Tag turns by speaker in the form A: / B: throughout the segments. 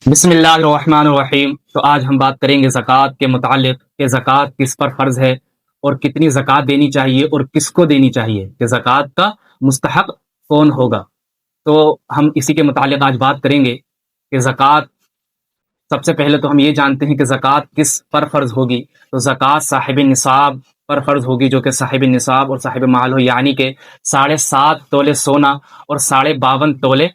A: بسم اللہ الرحمن الرحیم۔ تو آج ہم بات کریں گے زکوٰۃ کے متعلق کہ زکوٰۃ کس پر فرض ہے اور کتنی زکوٰۃ دینی چاہیے اور کس کو دینی چاہیے، کہ زکوٰۃ کا مستحق کون ہوگا۔ تو ہم اسی کے متعلق آج بات کریں گے کہ زکوٰۃ، سب سے پہلے تو ہم یہ جانتے ہیں کہ زکوٰۃ کس پر فرض ہوگی۔ تو زکوٰۃ صاحب نصاب پر فرض ہوگی، جو کہ صاحب نصاب اور صاحب مال ہو، یعنی کہ 7.5 تولے سونا اور 52.5 تولے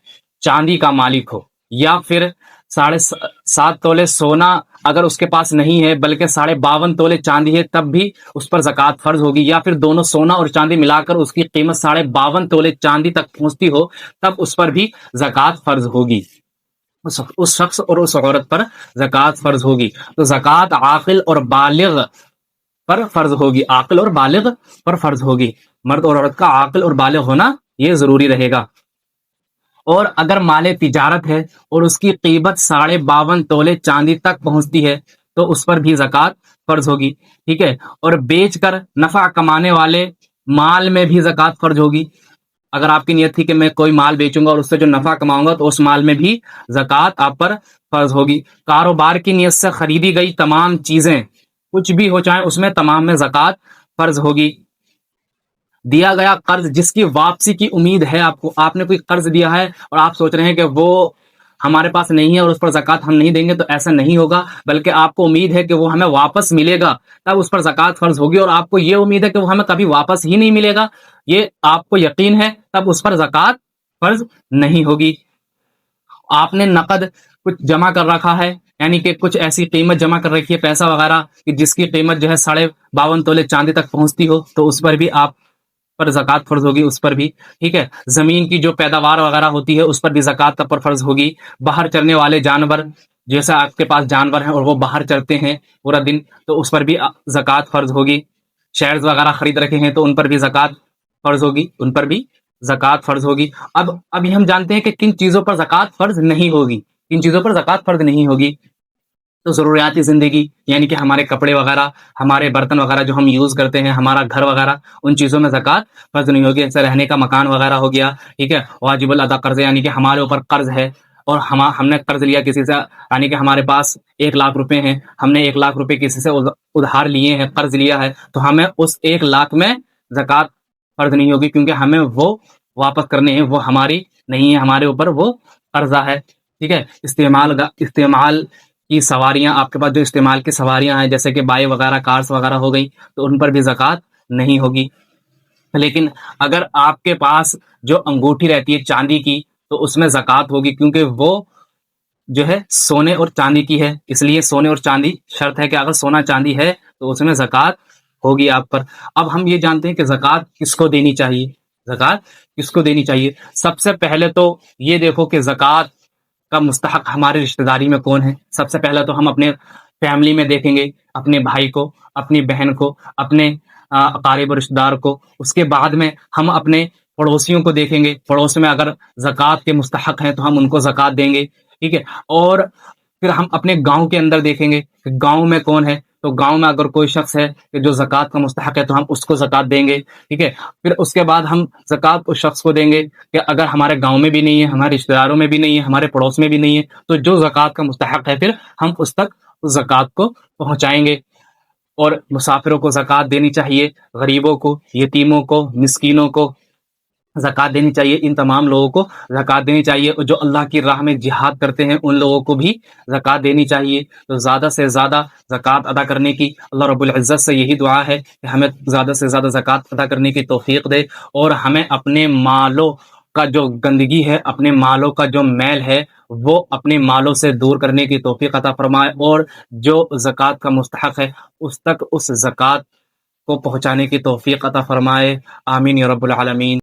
A: چاندی کا مالک ہو، یا پھر 7.5 تولے سونا اگر اس کے پاس نہیں ہے بلکہ 52.5 تولے چاندی ہے تب بھی اس پر زکوٰۃ فرض ہوگی، یا پھر دونوں سونا اور چاندی ملا کر اس کی قیمت 52.5 تولے چاندی تک پہنچتی ہو تب اس پر بھی زکوٰۃ فرض ہوگی، اس شخص اور اس عورت پر زکوٰۃ فرض ہوگی۔ تو زکوٰۃ عاقل اور بالغ پر فرض ہوگی، عاقل اور بالغ پر فرض ہوگی، مرد اور عورت کا عاقل اور بالغ ہونا یہ ضروری رہے گا۔ اور اگر مال تجارت ہے اور اس کی قیمت 52.5 تولے چاندی تک پہنچتی ہے تو اس پر بھی زکوٰۃ فرض ہوگی، ٹھیک ہے۔ اور بیچ کر نفع کمانے والے مال میں بھی زکوٰۃ فرض ہوگی۔ اگر آپ کی نیت تھی کہ میں کوئی مال بیچوں گا اور اس سے جو نفع کماؤں گا تو اس مال میں بھی زکوٰۃ آپ پر فرض ہوگی۔ کاروبار کی نیت سے خریدی گئی تمام چیزیں، کچھ بھی ہو چاہے اس میں، تمام میں زکوٰۃ فرض ہوگی۔ دیا گیا قرض جس کی واپسی کی امید ہے آپ کو، آپ نے کوئی قرض دیا ہے اور آپ سوچ رہے ہیں کہ وہ ہمارے پاس نہیں ہے اور اس پر زکوٰۃ ہم نہیں دیں گے، تو ایسا نہیں ہوگا، بلکہ آپ کو امید ہے کہ وہ ہمیں واپس ملے گا، تب اس پر زکوٰۃ فرض ہوگی۔ اور آپ کو یہ امید ہے کہ وہ ہمیں کبھی واپس ہی نہیں ملے گا، یہ آپ کو یقین ہے، تب اس پر زکوٰۃ فرض نہیں ہوگی۔ آپ نے نقد کچھ جمع کر رکھا ہے، یعنی کہ کچھ ایسی قیمت جمع کر رکھی ہے، پیسہ وغیرہ، کہ جس کی قیمت جو ہے 52.5 تولے چاندی تک پہنچتی ہو، تو اس پر بھی آپ پر زکوٰۃ فرض ہوگی، اس پر بھی، ٹھیک ہے۔ زمین کی جو پیداوار وغیرہ ہوتی ہے اس پر بھی زکوٰۃ پر فرض ہوگی۔ باہر چرنے والے جانور، جیسے آپ کے پاس جانور ہیں اور وہ باہر چرتے ہیں پورا دن، تو اس پر بھی زکوٰۃ فرض ہوگی۔ شیئرز وغیرہ خرید رکھے ہیں تو ان پر بھی زکوٰۃ فرض ہوگی، ان پر بھی زکوٰۃ فرض ہوگی۔ اب ہم جانتے ہیں کہ کن چیزوں پر زکوٰۃ فرض نہیں ہوگی، کن چیزوں پر زکوٰۃ فرض نہیں ہوگی۔ تو ضروریاتی زندگی، یعنی کہ ہمارے کپڑے وغیرہ، ہمارے برتن وغیرہ جو ہم یوز کرتے ہیں، ہمارا گھر وغیرہ، ان چیزوں میں زکوٰۃ فرض نہیں ہوگی۔ جیسے رہنے کا مکان وغیرہ ہو گیا، ٹھیک ہے۔ واجب الادا قرض، یعنی کہ ہمارے اوپر قرض ہے اور ہم نے قرض لیا کسی سے، یعنی کہ ہمارے پاس 1 لاکھ روپے ہیں، ہم نے 1 لاکھ روپے کسی سے ادھار لیے ہیں، قرض لیا ہے، تو ہمیں اس 1 لاکھ میں زکوٰۃ فرض نہیں ہوگی، کیونکہ ہمیں وہ واپس کرنے ہیں، وہ ہماری نہیں ہے، ہمارے اوپر وہ قرضہ ہے، ٹھیک ہے۔ استعمال کی سواریاں، آپ کے پاس جو استعمال کی سواریاں ہیں جیسے کہ بائک وغیرہ، کارز وغیرہ ہو گئی، تو ان پر بھی زکوٰۃ نہیں ہوگی۔ لیکن اگر آپ کے پاس جو انگوٹھی رہتی ہے چاندی کی تو اس میں زکوٰۃ ہوگی، کیونکہ وہ جو ہے سونے اور چاندی کی ہے، اس لیے سونے اور چاندی شرط ہے کہ اگر سونا چاندی ہے تو اس میں زکوٰۃ ہوگی آپ پر۔ اب ہم یہ جانتے ہیں کہ زکوٰۃ کس کو دینی چاہیے، زکوٰۃ کس کو دینی چاہیے۔ سب سے پہلے تو یہ دیکھو کہ زکوٰۃ کا مستحق ہمارے رشتہ داری میں کون ہے۔ سب سے پہلے تو ہم اپنے فیملی میں دیکھیں گے، اپنے بھائی کو، اپنی بہن کو، اپنے اقارب و رشتہ دار کو۔ اس کے بعد میں ہم اپنے پڑوسیوں کو دیکھیں گے، پڑوس میں اگر زکوٰۃ کے مستحق ہیں تو ہم ان کو زکوٰۃ دیں گے، ٹھیک ہے۔ اور پھر ہم اپنے گاؤں کے اندر دیکھیں گے کہ گاؤں میں کون ہے، تو گاؤں میں اگر کوئی شخص ہے کہ جو زکوٰۃ کا مستحق ہے تو ہم اس کو زکوٰۃ دیں گے، ٹھیک ہے۔ پھر اس کے بعد ہم زکوٰۃ اس شخص کو دیں گے کہ اگر ہمارے گاؤں میں بھی نہیں ہے، ہمارے رشتہ داروں میں بھی نہیں ہے، ہمارے پڑوس میں بھی نہیں ہے، تو جو زکوٰۃ کا مستحق ہے پھر ہم اس تک اس زکوٰۃ کو پہنچائیں گے۔ اور مسافروں کو زکوٰۃ دینی چاہیے، غریبوں کو، یتیموں کو، مسکینوں کو زکوٰۃ دینی چاہیے، ان تمام لوگوں کو زکوٰۃ دینی چاہیے، اور جو اللہ کی راہ میں جہاد کرتے ہیں ان لوگوں کو بھی زکوٰۃ دینی چاہیے۔ تو زیادہ سے زیادہ زکوٰۃ ادا کرنے کی اللہ رب العزت سے یہی دعا ہے کہ ہمیں زیادہ سے زیادہ زکوٰۃ ادا کرنے کی توفیق دے، اور ہمیں اپنے مالوں کا جو گندگی ہے، اپنے مالوں کا جو میل ہے، وہ اپنے مالوں سے دور کرنے کی توفیق عطا فرمائے، اور جو زکوٰۃ کا مستحق ہے اس تک اس زکوٰۃ کو پہنچانے کی توفیق عطا فرمائے۔ آمین یا رب العالمین۔